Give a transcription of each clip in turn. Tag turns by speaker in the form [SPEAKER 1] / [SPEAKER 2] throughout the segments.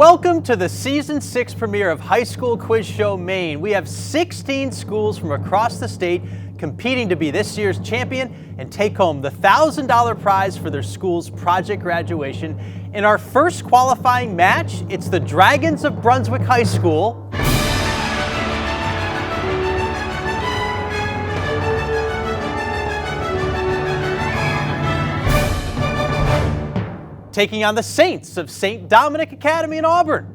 [SPEAKER 1] Welcome to the Season 6 premiere of High School Quiz Show Maine. We have 16 schools from across the state competing to be this year's champion and take home the $1,000 prize for their school's project graduation. In our first qualifying match, it's the Dragons of Brunswick High School taking on the Saints of St. Dominic Academy in Auburn.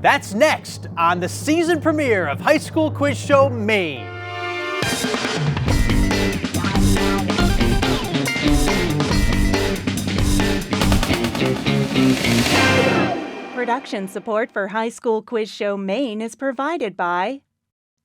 [SPEAKER 1] That's next on the season premiere of High School Quiz Show Maine.
[SPEAKER 2] Production support for High School Quiz Show Maine is provided by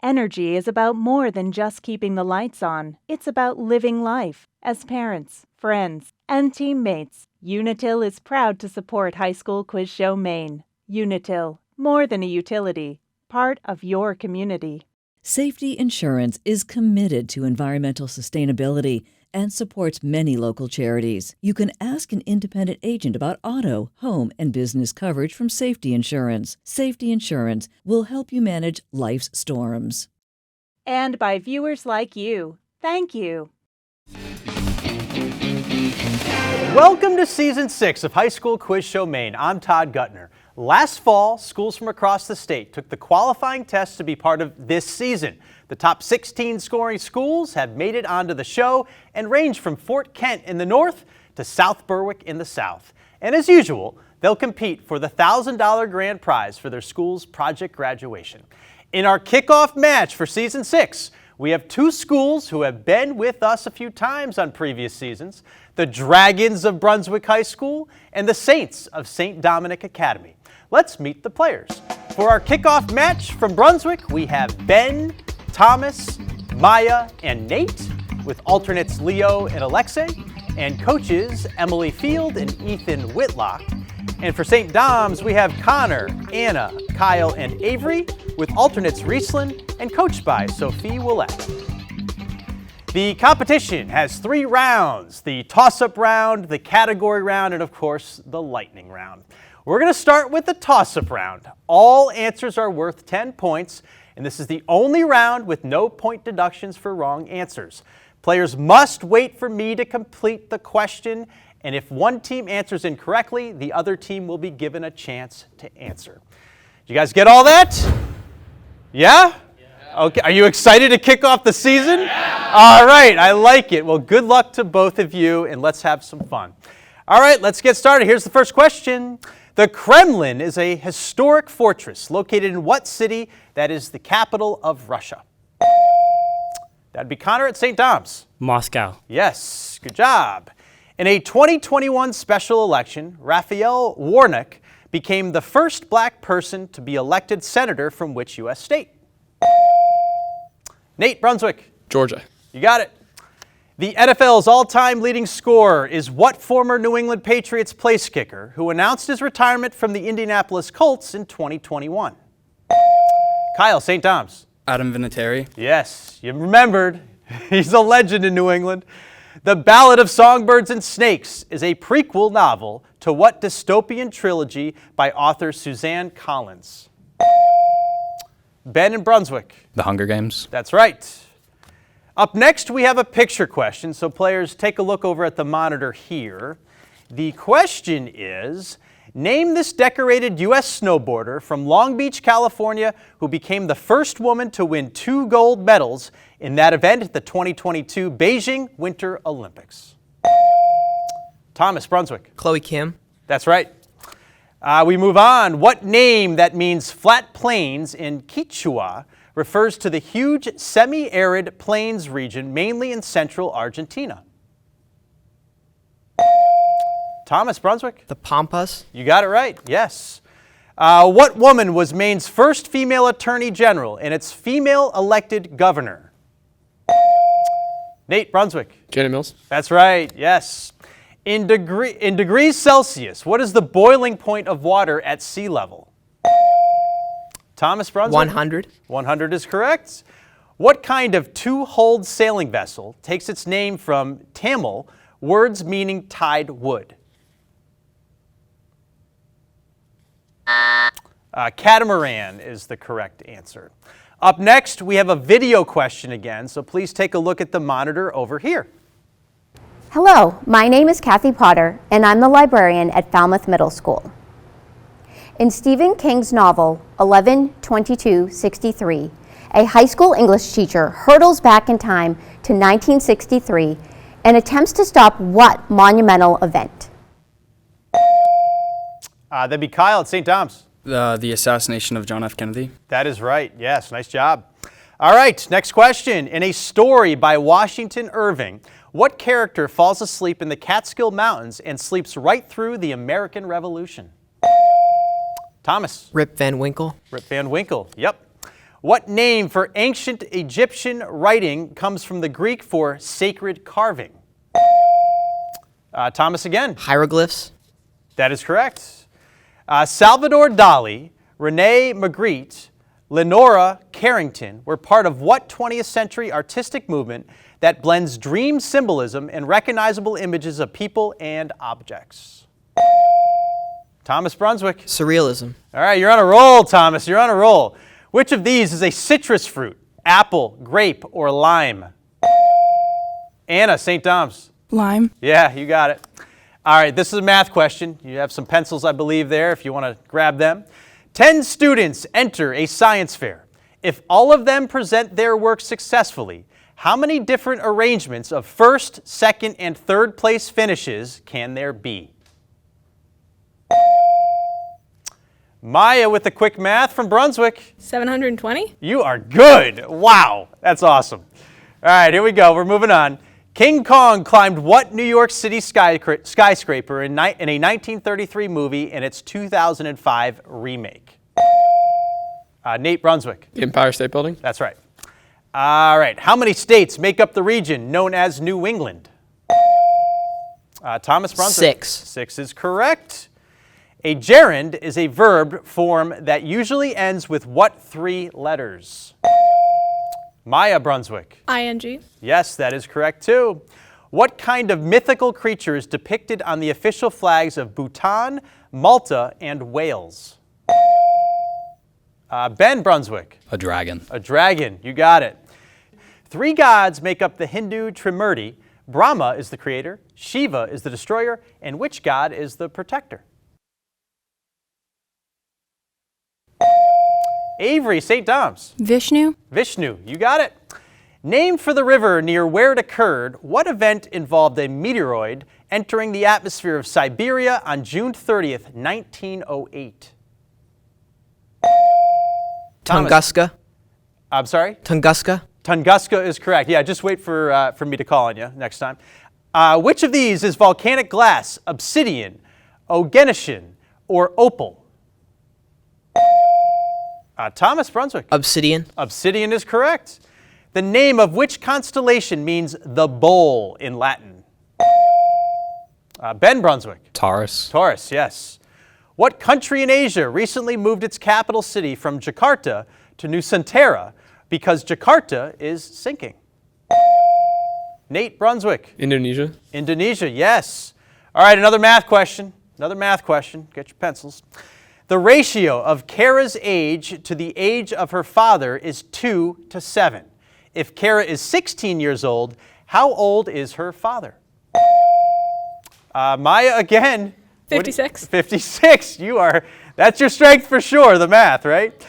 [SPEAKER 2] Energy is about more than just keeping the lights on. It's about living life. As parents, friends, and teammates, Unitil is proud to support High School Quiz Show Maine. Unitil, more than a utility, part of your community.
[SPEAKER 3] Safety Insurance is committed to environmental sustainability and supports many local charities. You can ask an independent agent about auto, home, and business coverage from Safety Insurance. Safety Insurance will help you manage life's storms.
[SPEAKER 2] And by viewers like you. Thank you.
[SPEAKER 1] Welcome to Season 6 of High School Quiz Show Maine. I'm Todd Guttner. Last fall, schools from across the state took the qualifying test to be part of this season. The top 16 scoring schools have made it onto the show and range from Fort Kent in the north to South Berwick in the south. And as usual, they'll compete for the $1,000 grand prize for their school's project graduation. In our kickoff match for Season 6, we have two schools who have been with us a few times on previous seasons, the Dragons of Brunswick High School and the Saints of St. Dominic Academy. Let's meet the players. For our kickoff match from Brunswick, we have Ben, Thomas, Maya, and Nate, with alternates Leo and Alexei, and coaches Emily Field and Ethan Whitlock. And for St. Dom's, we have Connor, Anna, Kyle, and Avery, with alternates Riesland and coached by Sophie Willette. The competition has 3 rounds: the toss-up round, the category round, and of course, the lightning round. We're going to start with the toss-up round. All answers are worth 10 points, and this is the only round with no point deductions for wrong answers. Players must wait for me to complete the question, and if one team answers incorrectly, the other team will be given a chance to answer. Did you guys get all that? Yeah? Okay. Are you excited to kick off the season? Yeah. All right, I like it. Well, good luck to both of you, and let's have some fun. All right, let's get started. Here's the first question. The Kremlin is a historic fortress located in what city that is the capital of Russia? That'd be Connor at St. Dom's.
[SPEAKER 4] Moscow.
[SPEAKER 1] Yes, good job. In a 2021 special election, Raphael Warnock became the first black person to be elected senator from which U.S. state? Nate, Brunswick.
[SPEAKER 4] Georgia.
[SPEAKER 1] You got it. The NFL's all-time leading scorer is what former New England Patriots place kicker who announced his retirement from the Indianapolis Colts in 2021? Kyle, St. Dom's.
[SPEAKER 4] Adam Vinatieri.
[SPEAKER 1] Yes, you remembered. He's a legend in New England. The Ballad of Songbirds and Snakes is a prequel novel to what dystopian trilogy by author Suzanne Collins? Ben in Brunswick.
[SPEAKER 4] The Hunger Games.
[SPEAKER 1] That's right. Up next, we have a picture question, so players take a look over at the monitor here. The question is, name this decorated U.S. snowboarder from Long Beach, California, who became the first woman to win 2 gold medals in that event at the 2022 Beijing Winter Olympics. Thomas, Brunswick.
[SPEAKER 5] Chloe Kim.
[SPEAKER 1] That's right. We move on. What name that means flat plains in Quechua refers to the huge semi-arid plains region, mainly in central Argentina? Thomas, Brunswick.
[SPEAKER 5] The Pampas.
[SPEAKER 1] You got it right, yes. What woman was Maine's first female attorney general and its female elected governor? Nate, Brunswick.
[SPEAKER 4] Janet Mills.
[SPEAKER 1] That's right, yes. In degrees Celsius, what is the boiling point of water at sea level? Thomas, Brunswick.
[SPEAKER 5] 100.
[SPEAKER 1] 100 is correct. What kind of two-hulled sailing vessel takes its name from Tamil, words meaning tied wood? Catamaran is the correct answer. Up next, we have a video question again, so please take a look at the monitor over here.
[SPEAKER 5] Hello, my name is Kathy Potter, and I'm the librarian at Falmouth Middle School. In Stephen King's novel, 11/22/63, a high school English teacher hurtles back in time to 1963 and attempts to stop what monumental event?
[SPEAKER 1] That'd be Kyle at St. Thomas.
[SPEAKER 4] The assassination of John F. Kennedy.
[SPEAKER 1] That is right. Yes, nice job. All right, next question. In a story by Washington Irving, what character falls asleep in the Catskill Mountains and sleeps right through the American Revolution? Thomas.
[SPEAKER 6] Rip Van Winkle.
[SPEAKER 1] Rip Van Winkle, yep. What name for ancient Egyptian writing comes from the Greek for sacred carving? Thomas again.
[SPEAKER 6] Hieroglyphs.
[SPEAKER 1] That is correct. Salvador Dali, Rene Magritte, Lenora Carrington were part of what 20th century artistic movement that blends dream symbolism and recognizable images of people and objects? Thomas Brunswick.
[SPEAKER 6] Surrealism.
[SPEAKER 1] All right, you're on a roll, Thomas. You're on a roll. Which of these is a citrus fruit? Apple, grape, or lime? Anna, St. Thomas.
[SPEAKER 7] Lime.
[SPEAKER 1] Yeah, you got it. All right, this is a math question. You have some pencils, I believe, there if you want to grab them. 10 students enter a science fair. If all of them present their work successfully, how many different arrangements of first, second, and third place finishes can there be? Maya with the quick math from Brunswick.
[SPEAKER 7] 720?
[SPEAKER 1] You are good. Wow, that's awesome. All right, here we go. We're moving on. King Kong climbed what New York City skyscraper in a 1933 movie in its 2005 remake? Nate Brunswick.
[SPEAKER 8] The Empire State Building?
[SPEAKER 1] That's right. All right. How many states make up the region known as New England? Thomas Brunswick.
[SPEAKER 6] 6.
[SPEAKER 1] 6 is correct. A gerund is a verb form that usually ends with what 3 letters? Maya Brunswick.
[SPEAKER 7] ING.
[SPEAKER 1] Yes, that is correct too. What kind of mythical creature is depicted on the official flags of Bhutan, Malta, and Wales? Ben Brunswick.
[SPEAKER 4] A dragon.
[SPEAKER 1] A dragon, you got it. 3 gods make up the Hindu Trimurti. Brahma is the creator, Shiva is the destroyer, and which god is the protector? Avery, St. Thomas.
[SPEAKER 7] Vishnu.
[SPEAKER 1] Vishnu, you got it. Named for the river near where it occurred, what event involved a meteoroid entering the atmosphere of Siberia on June 30th, 1908? Thomas.
[SPEAKER 6] Tunguska.
[SPEAKER 1] I'm sorry?
[SPEAKER 6] Tunguska.
[SPEAKER 1] Tunguska is correct. Yeah, just wait for me to call on you next time. Which of these is volcanic glass, obsidian, oganesson, or opal? Thomas Brunswick.
[SPEAKER 6] Obsidian.
[SPEAKER 1] Obsidian is correct. The name of which constellation means the bowl in Latin? Ben Brunswick.
[SPEAKER 4] Taurus.
[SPEAKER 1] Taurus, yes. What country in Asia recently moved its capital city from Jakarta to Nusantara because Jakarta is sinking? Nate Brunswick.
[SPEAKER 8] Indonesia?
[SPEAKER 1] Indonesia, yes. All right, another math question. Another math question. Get your pencils. The ratio of Kara's age to the age of her father is 2 to 7. If Kara is 16 years old, how old is her father? Maya again.
[SPEAKER 7] 56.
[SPEAKER 1] 56. That's your strength for sure, the math, right?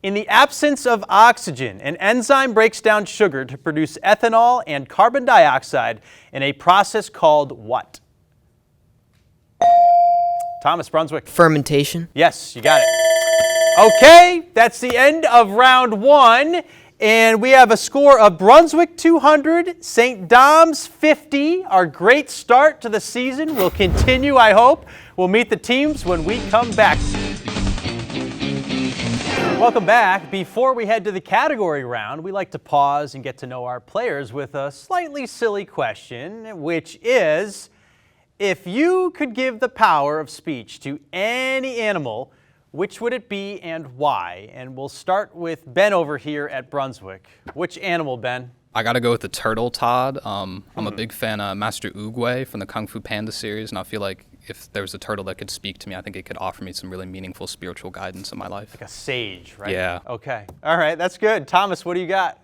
[SPEAKER 1] In the absence of oxygen, an enzyme breaks down sugar to produce ethanol and carbon dioxide in a process called what? Thomas Brunswick.
[SPEAKER 6] Fermentation.
[SPEAKER 1] Yes, you got it. Okay, that's the end of round 1. And we have a score of Brunswick 200, St. Dom's 50. Our great start to the season will continue, I hope. We'll meet the teams when we come back. Welcome back. Before we head to the category round, we like to pause and get to know our players with a slightly silly question, which is, if you could give the power of speech to any animal, Which would it be and why? And we'll start with Ben over here at Brunswick. Which animal, Ben?
[SPEAKER 4] I gotta go with the turtle, Todd. I'm a big fan of Master Oogway from the Kung Fu Panda series, and I feel like if there was a turtle that could speak to me, I think it could offer me some really meaningful spiritual guidance in my life.
[SPEAKER 1] Like a sage, right?
[SPEAKER 4] Yeah.
[SPEAKER 1] Okay. All right, that's good. Thomas, what do you got?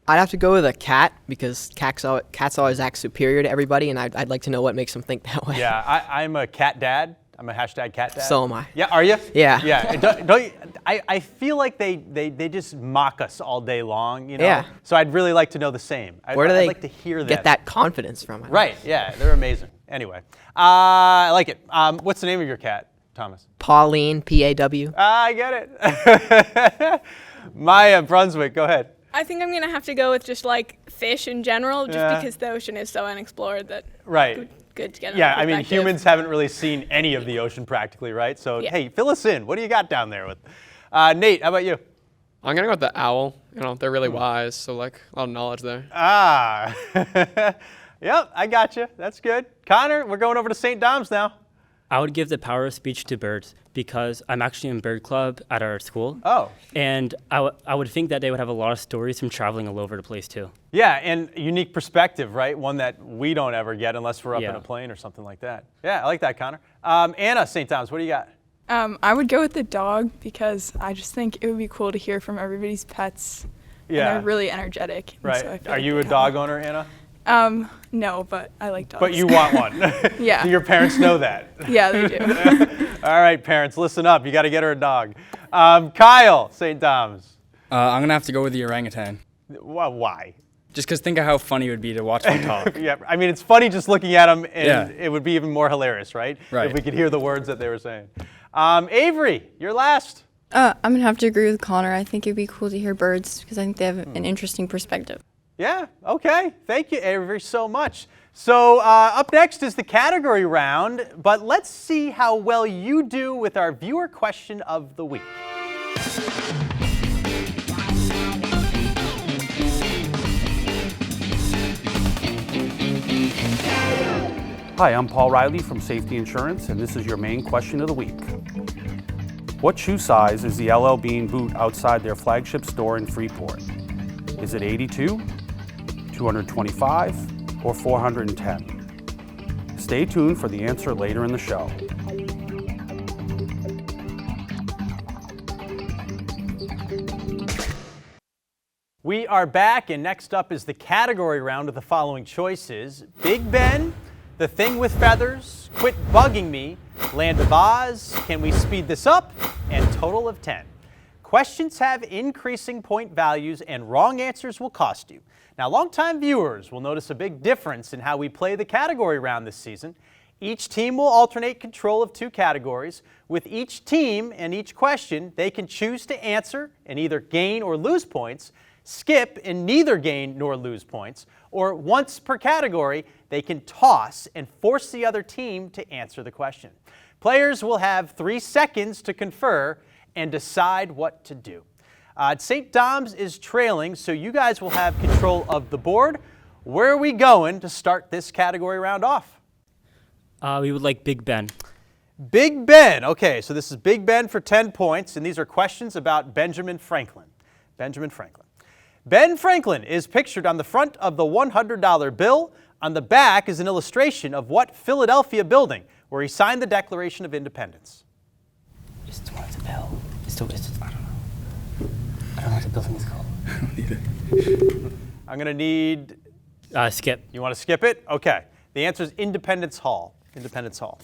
[SPEAKER 6] I'd have to go with a cat because cats always act superior to everybody, and I'd like to know what makes them think that way.
[SPEAKER 1] Yeah, I'm a cat dad. I'm a hashtag cat dad.
[SPEAKER 6] So am I.
[SPEAKER 1] Yeah, are you?
[SPEAKER 6] Yeah.
[SPEAKER 1] Yeah. Don't you, I feel like they just mock us all day long, you know?
[SPEAKER 6] Yeah.
[SPEAKER 1] So I'd really like to know the same.
[SPEAKER 6] Where do
[SPEAKER 1] I'd
[SPEAKER 6] they
[SPEAKER 1] like to hear
[SPEAKER 6] get that confidence from?
[SPEAKER 1] Right, yeah, they're amazing. Anyway, I like it. What's the name of your cat, Thomas?
[SPEAKER 6] Pauline, P-A-W.
[SPEAKER 1] I get it. Maya, Brunswick, go ahead.
[SPEAKER 7] I think I'm gonna have to go with just like fish in general, just
[SPEAKER 1] Yeah.
[SPEAKER 7] because the ocean is so unexplored that
[SPEAKER 1] Right.
[SPEAKER 7] good to get.
[SPEAKER 1] Yeah,
[SPEAKER 7] another
[SPEAKER 1] I mean,
[SPEAKER 7] perspective.
[SPEAKER 1] humans haven't really seen any of the ocean practically, right? So,
[SPEAKER 7] Yeah.
[SPEAKER 1] hey, fill us in. What do you got down there with? Nate, how about you?
[SPEAKER 8] I'm gonna go with the owl. You know, they're really wise, so like a lot of knowledge there.
[SPEAKER 1] Ah, yep, I got you. That's good. Connor, we're going over to St. Dom's now.
[SPEAKER 9] I would give the power of speech to birds because I'm actually in bird club at our school.
[SPEAKER 1] Oh.
[SPEAKER 9] And I would think that they would have a lot of stories from traveling all over the place too.
[SPEAKER 1] Yeah, and unique perspective, right? One that we don't ever get unless we're up in
[SPEAKER 9] Yeah.
[SPEAKER 1] a plane or something like that. Yeah, I like that, Connor. Anna, St. Dom's, what do you got?
[SPEAKER 10] I would go with the dog because I just think it would be cool to hear from everybody's pets.
[SPEAKER 1] Yeah.
[SPEAKER 10] And they're really energetic. and
[SPEAKER 1] Right.
[SPEAKER 10] so I feel
[SPEAKER 1] Are
[SPEAKER 10] like
[SPEAKER 1] you
[SPEAKER 10] they
[SPEAKER 1] a
[SPEAKER 10] kinda-
[SPEAKER 1] dog owner, Anna?
[SPEAKER 10] No, but I like dogs.
[SPEAKER 1] But you want one.
[SPEAKER 10] Yeah.
[SPEAKER 1] Do your parents know that?
[SPEAKER 10] Yeah, they do.
[SPEAKER 1] All right, parents, listen up. You got to get her a dog. Kyle, St. Dom's.
[SPEAKER 4] I'm gonna have to go with the orangutan.
[SPEAKER 1] Well, why?
[SPEAKER 4] Just because think of how funny it would be to watch one talk.
[SPEAKER 1] Yeah, I mean, it's funny just looking at them, and
[SPEAKER 4] Yeah.
[SPEAKER 1] it would be even more hilarious, right?
[SPEAKER 4] Right.
[SPEAKER 1] If we could hear the words that they were saying. Avery, you're last.
[SPEAKER 11] I'm going to have to agree with Connor. I think it'd be cool to hear birds because I think they have an interesting perspective.
[SPEAKER 1] Yeah, okay. Thank you, Avery, so much. So up next is the category round, but let's see how well you do with our viewer question of the week.
[SPEAKER 12] Hi, I'm Paul Riley from Safety Insurance, and this is your main question of the week. What shoe size is the LL Bean boot outside their flagship store in Freeport? Is it 82, 225, or 410? Stay tuned for the answer later in the show.
[SPEAKER 1] We are back, and next up is the category round of the following choices: Big Ben, The Thing with Feathers, Quit Bugging Me, Land of Oz, Can We Speed This Up, and Total of 10. Questions have increasing point values, and wrong answers will cost you. Now, longtime viewers will notice a big difference in how we play the category round this season. Each team will alternate control of two categories. With each team and each question, they can choose to answer and either gain or lose points, skip and neither gain nor lose points, or once per category, they can toss and force the other team to answer the question. Players will have 3 seconds to confer and decide what to do. St. Dom's is trailing, so you guys will have control of the board. Where are we going to start this category round off?
[SPEAKER 9] We would like Big Ben.
[SPEAKER 1] Big Ben. Okay, so this is Big Ben for 10 points, and these are questions about Benjamin Franklin. Benjamin Franklin. Ben Franklin is pictured on the front of the $100 bill. On the back is an illustration of what Philadelphia building where he signed the Declaration of Independence?
[SPEAKER 13] Just wants a bill. I don't know. I don't know what the building is called. I don't need it.
[SPEAKER 1] I'm going to need...
[SPEAKER 9] Skip.
[SPEAKER 1] You want to skip it? Okay. The answer is Independence Hall. Independence Hall.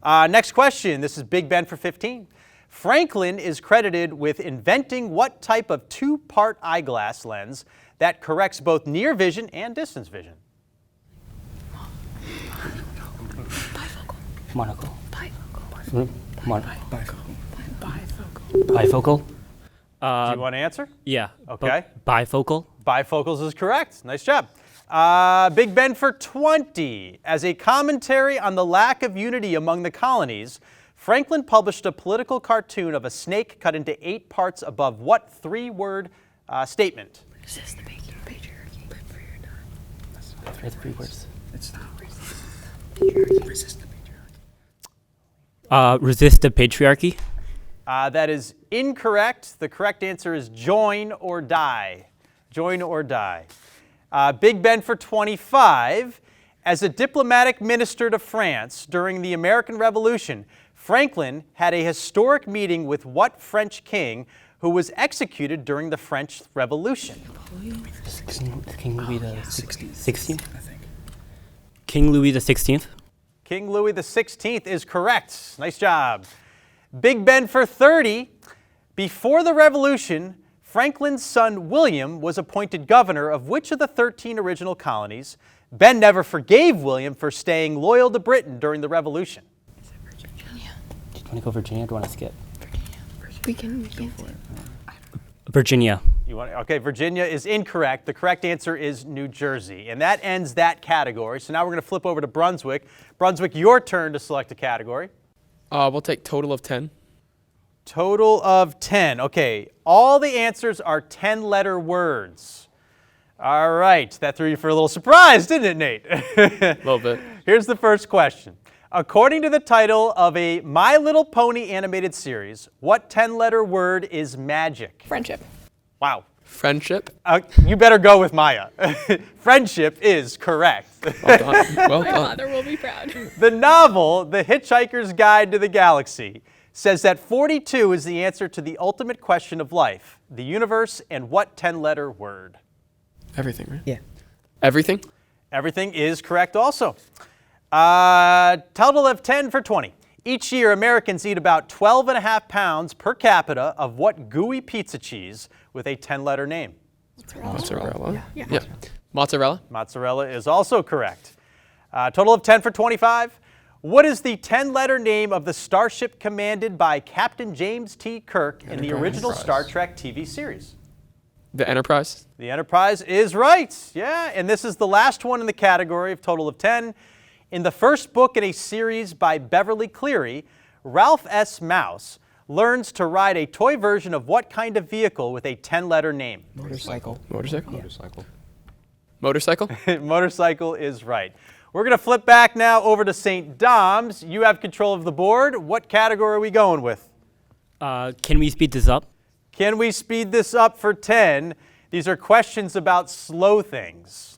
[SPEAKER 1] Next question. This is Big Ben for 15. Franklin is credited with inventing what type of two-part eyeglass lens that corrects both near vision and distance vision?
[SPEAKER 13] Bifocal. Monocle. Bifocal.
[SPEAKER 9] Bifocal.
[SPEAKER 1] Do you want to answer?
[SPEAKER 9] Yeah.
[SPEAKER 1] Okay.
[SPEAKER 9] Bifocal.
[SPEAKER 1] Bifocals is correct. Nice job. Big Ben for 20. As a commentary on the lack of unity among the colonies, Franklin published a political cartoon of a snake cut into 8 parts above what 3-word statement?
[SPEAKER 13] Resist the patriarchy. But for your time. That's 3 words. It's not patriarchy. Resist the patriarchy.
[SPEAKER 9] Resist the patriarchy.
[SPEAKER 1] That is incorrect. The correct answer is join or die. Join or die. Big Ben for 25. As a diplomatic minister to France during the American Revolution, Franklin had a historic meeting with what French king who was executed during the French Revolution?
[SPEAKER 13] King Louis the 16th, I think.
[SPEAKER 9] King Louis the 16th.
[SPEAKER 1] King Louis the 16th is correct. Nice job. Big Ben for 30. Before the Revolution, Franklin's son William was appointed governor of which of the 13 original colonies? Ben never forgave William for staying loyal to Britain during the Revolution.
[SPEAKER 13] Is it Virginia? Do you want to go Virginia or do you want to skip?
[SPEAKER 11] We can.
[SPEAKER 9] Virginia.
[SPEAKER 1] Okay, Virginia is incorrect. The correct answer is New Jersey. And that ends that category. So now we're going to flip over to Brunswick. Brunswick, your turn to select a category.
[SPEAKER 8] We'll take total of 10.
[SPEAKER 1] Total of 10. Okay, all the answers are 10-letter words. All right, that threw you for a little surprise, didn't it, Nate?
[SPEAKER 8] A little bit.
[SPEAKER 1] Here's the first question. According to the title of a My Little Pony animated series, what 10-letter word is magic?
[SPEAKER 7] Friendship.
[SPEAKER 1] Wow.
[SPEAKER 8] Friendship.
[SPEAKER 1] You better go with Maya. Friendship is correct.
[SPEAKER 8] Well done. Well
[SPEAKER 7] My
[SPEAKER 8] done.
[SPEAKER 7] father will be proud.
[SPEAKER 1] The novel, The Hitchhiker's Guide to the Galaxy, says that 42 is the answer to the ultimate question of life, the universe, and what 10-letter word?
[SPEAKER 8] Everything, right?
[SPEAKER 13] Yeah.
[SPEAKER 8] Everything?
[SPEAKER 1] Everything is correct also. Total of 10 for 20. Each year, Americans eat about 12.5 pounds per capita of what gooey pizza cheese with a 10-letter name?
[SPEAKER 8] Mozzarella. Yeah. Mozzarella.
[SPEAKER 1] Mozzarella is also correct. Total of 10 for 25. What is the 10-letter name of the starship commanded by Captain James T. Kirk in the original Star Trek TV series?
[SPEAKER 8] The Enterprise.
[SPEAKER 1] The Enterprise is right. Yeah, and this is the last one in the category of total of 10. In the first book in a series by Beverly Cleary, Ralph S. Mouse learns to ride a toy version of what kind of vehicle with a 10-letter name?
[SPEAKER 8] Motorcycle. Motorcycle?
[SPEAKER 13] Yeah.
[SPEAKER 8] Motorcycle?
[SPEAKER 1] Motorcycle is right. We're going to flip back now over to St. Dom's. You have control of the board. What category are we going with?
[SPEAKER 9] Can we speed this up?
[SPEAKER 1] Can we speed this up for 10? These are questions about slow things.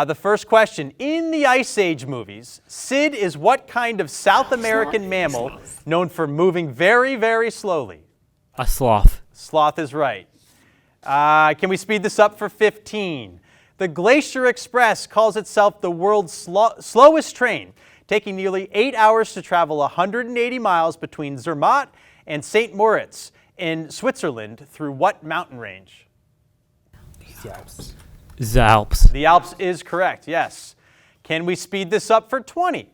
[SPEAKER 1] The first question, in the Ice Age movies, Sid is what kind of South American mammal known for moving very, very slowly?
[SPEAKER 9] A sloth.
[SPEAKER 1] Sloth is right. Can we speed this up for 15? The Glacier Express calls itself the world's slowest train, taking nearly 8 hours to travel 180 miles between Zermatt and St. Moritz in Switzerland through what mountain range?
[SPEAKER 13] The Alps.
[SPEAKER 9] The Alps.
[SPEAKER 1] The Alps is correct, yes. Can we speed this up for 20?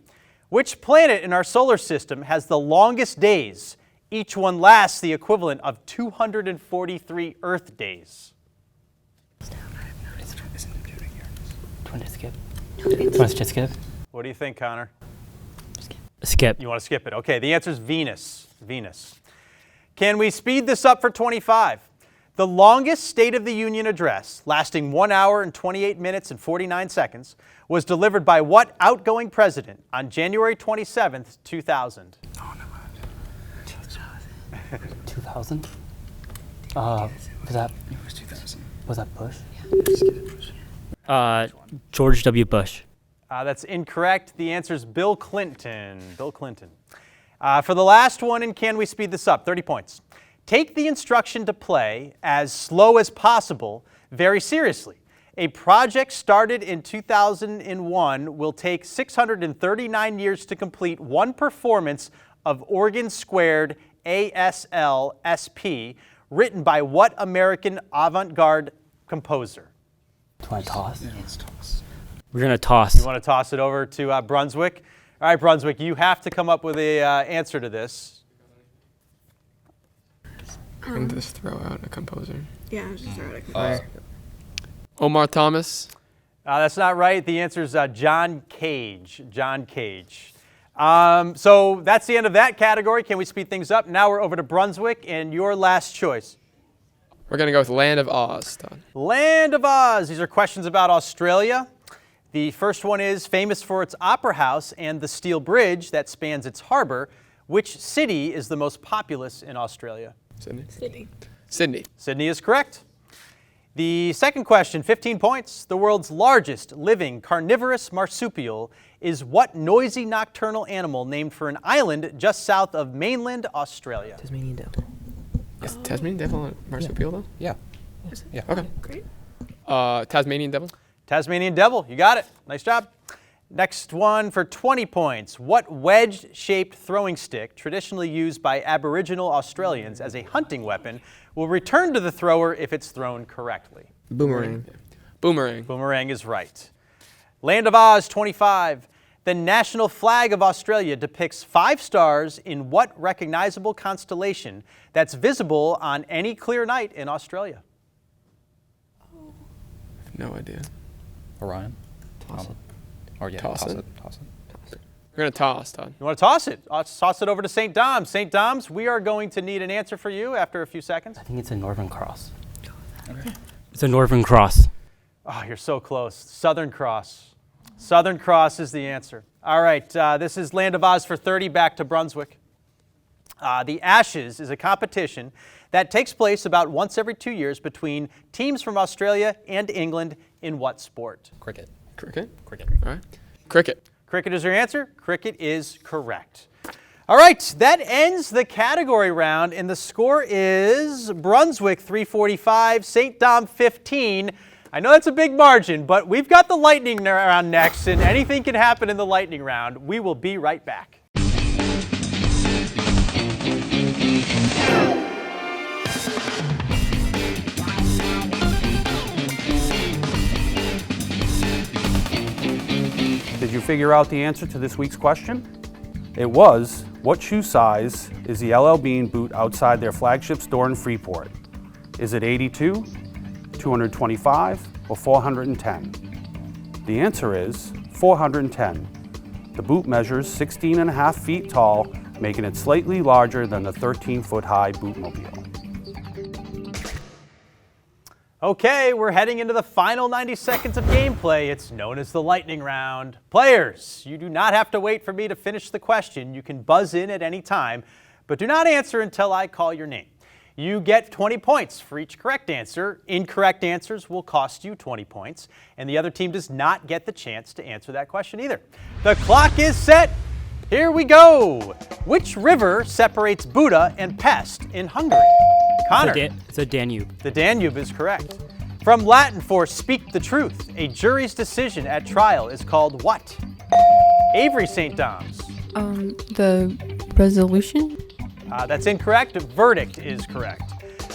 [SPEAKER 1] Which planet in our solar system has the longest days? Each one lasts the equivalent of 243 Earth days.
[SPEAKER 13] Do you want to skip? Do you want to just skip?
[SPEAKER 1] What do you think, Connor?
[SPEAKER 9] Skip.
[SPEAKER 1] You want to skip it? Okay, the answer is Venus. Venus. Can we speed this up for 25? The longest State of the Union address, lasting 1 hour and 28 minutes and 49 seconds, was delivered by what outgoing president on January 27th, 2000?
[SPEAKER 13] Oh, no. 2000? Was that? It was 2000. Was that Bush?
[SPEAKER 9] George W. Bush.
[SPEAKER 1] That's incorrect. The answer is Bill Clinton. Bill Clinton. For the last one, and can we speed this up? 30 points. Take the instruction to play as slow as possible very seriously. A project started in 2001 will take 639 years to complete one performance of Organ Squared ASL-SP, written by what American avant-garde composer?
[SPEAKER 13] Do I toss? Yeah, let's toss.
[SPEAKER 9] We're going to toss.
[SPEAKER 1] You want to toss it over to Brunswick? All right, Brunswick, you have to come up with an answer to this.
[SPEAKER 8] I can just throw out a composer.
[SPEAKER 7] Yeah, just throw out a composer.
[SPEAKER 8] Omar Thomas.
[SPEAKER 1] That's not right. The answer is John Cage. John Cage. So that's the end of that category. Can we speed things up? Now we're over to Brunswick, and your last choice.
[SPEAKER 8] We're going to go with Land of Oz. Todd.
[SPEAKER 1] Land of Oz. These are questions about Australia. The first one is famous for its opera house and the steel bridge that spans its harbor. Which city is the most populous in Australia?
[SPEAKER 8] Sydney.
[SPEAKER 7] Sydney.
[SPEAKER 8] Sydney.
[SPEAKER 1] Sydney is correct. The second question, 15 points. The world's largest living carnivorous marsupial is what noisy nocturnal animal named for an island just south of mainland Australia?
[SPEAKER 13] Tasmanian devil.
[SPEAKER 8] Is Tasmanian devil a marsupial though?
[SPEAKER 4] Yeah.
[SPEAKER 8] Yeah. Okay. Great. Tasmanian devil.
[SPEAKER 1] Tasmanian devil, you got it. Nice job. Next one for 20 points. What wedge-shaped throwing stick, traditionally used by Aboriginal Australians as a hunting weapon, will return to the thrower if it's thrown correctly?
[SPEAKER 8] Boomerang. Boomerang.
[SPEAKER 1] Boomerang is right. Land of Oz, 25. The national flag of Australia depicts 5 stars in what recognizable constellation that's visible on any clear night in Australia?
[SPEAKER 8] No idea.
[SPEAKER 4] Orion.
[SPEAKER 13] Toss it.
[SPEAKER 4] Or yeah,
[SPEAKER 8] Toss it.
[SPEAKER 4] Toss it.
[SPEAKER 8] We're gonna toss, Todd.
[SPEAKER 1] You want to toss it? Let's toss it over to St. Dom's. St. Dom's, we are going to need an answer for you after a few seconds.
[SPEAKER 13] I think it's a Northern Cross.
[SPEAKER 4] Okay.
[SPEAKER 9] It's a Northern Cross.
[SPEAKER 1] Oh, you're so close. Southern Cross. Southern Cross is the answer. All right, this is Land of Oz for 30, back to Brunswick. The Ashes is a competition that takes place about once every 2 years between teams from Australia and England in what sport?
[SPEAKER 4] Cricket.
[SPEAKER 8] Cricket.
[SPEAKER 4] Cricket.
[SPEAKER 8] All right. Cricket.
[SPEAKER 1] Cricket is your answer. Cricket is correct. All right, that ends the category round, and the score is Brunswick 345, St. Dom 15. I know that's a big margin, but we've got the lightning round next, and anything can happen in the lightning round. We will be right back.
[SPEAKER 12] Did you figure out the answer to this week's question? It was, what shoe size is the LL Bean boot outside their flagship store in Freeport? Is it 82, 225, or 410? The answer is 410. The boot measures 16.5 feet tall, making it slightly larger than the 13-foot-high bootmobile.
[SPEAKER 1] Okay, we're heading into the final 90 seconds of gameplay. It's known as the lightning round. Players, you do not have to wait for me to finish the question. You can buzz in at any time, but do not answer until I call your name. You get 20 points for each correct answer. Incorrect answers will cost you 20 points, and the other team does not get the chance to answer that question either. The clock is set. Here we go. Which river separates Buda and Pest in Hungary? Connor.
[SPEAKER 9] It's a Danube.
[SPEAKER 1] The Danube is correct. From Latin for speak the truth, a jury's decision at trial is called what? Avery St. Dom's.
[SPEAKER 11] The resolution?
[SPEAKER 1] That's incorrect. Verdict is correct.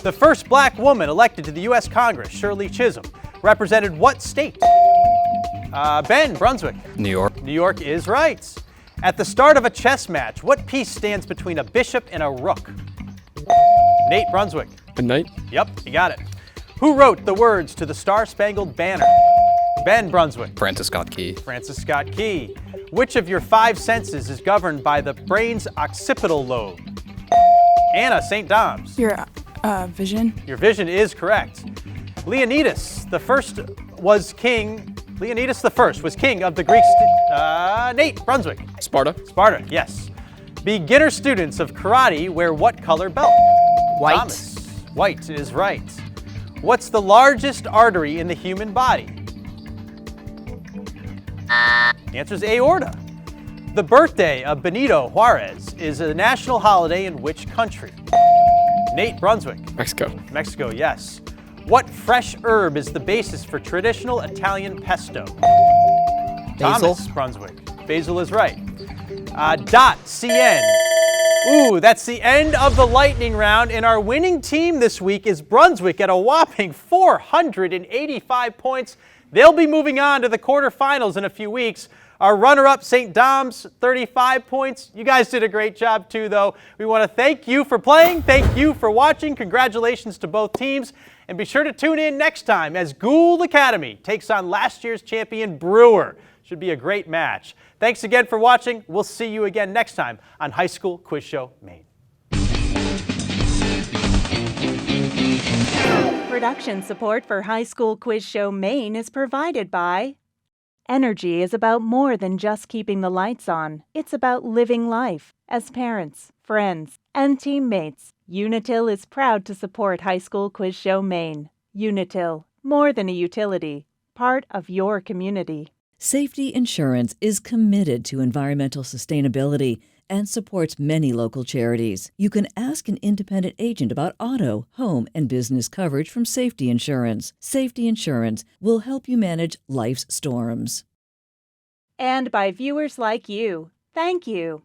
[SPEAKER 1] The first black woman elected to the U.S. Congress, Shirley Chisholm, represented what state? Ben, Brunswick.
[SPEAKER 4] New York.
[SPEAKER 1] New York is right. At the start of a chess match, what piece stands between a bishop and a rook? Nate, Brunswick.
[SPEAKER 8] A knight.
[SPEAKER 1] Yep, you got it. Who wrote the words to the Star-Spangled Banner? Ben, Brunswick.
[SPEAKER 4] Francis Scott Key.
[SPEAKER 1] Francis Scott Key. Which of your 5 senses is governed by the brain's occipital lobe? Anna, St. Dom's.
[SPEAKER 10] Your vision.
[SPEAKER 1] Your vision is correct. Leonidas the First was king. Leonidas the First was king of the Greek. Nate, Brunswick.
[SPEAKER 8] Sparta.
[SPEAKER 1] Sparta, yes. Beginner students of karate wear what color belt?
[SPEAKER 6] White.
[SPEAKER 1] Thomas. White is right. What's the largest artery in the human body? The answer is aorta. The birthday of Benito Juarez is a national holiday in which country? Nate, Brunswick.
[SPEAKER 8] Mexico.
[SPEAKER 1] Mexico, yes. What fresh herb is the basis for traditional Italian pesto?
[SPEAKER 6] Basil.
[SPEAKER 1] Thomas, Brunswick. Basil is right. .cn. Ooh, that's the end of the lightning round, and our winning team this week is Brunswick at a whopping 485 points. They'll be moving on to the quarterfinals in a few weeks. Our runner-up, St. Dom's, 35 points. You guys did a great job too, though. We want to thank you for playing. Thank you for watching. Congratulations to both teams. And be sure to tune in next time as Gould Academy takes on last year's champion Brewer. Should be a great match. Thanks again for watching. We'll see you again next time on High School Quiz Show Maine.
[SPEAKER 2] Production support for High School Quiz Show Maine is provided by Energy is about more than just keeping the lights on. It's about living life. As parents, friends, and teammates, Unitil is proud to support High School Quiz Show Maine. Unitil, more than a utility, part of your community.
[SPEAKER 3] Safety Insurance is committed to environmental sustainability and supports many local charities. You can ask an independent agent about auto, home, and business coverage from Safety Insurance. Safety Insurance will help you manage life's storms.
[SPEAKER 2] And by viewers like you. Thank you.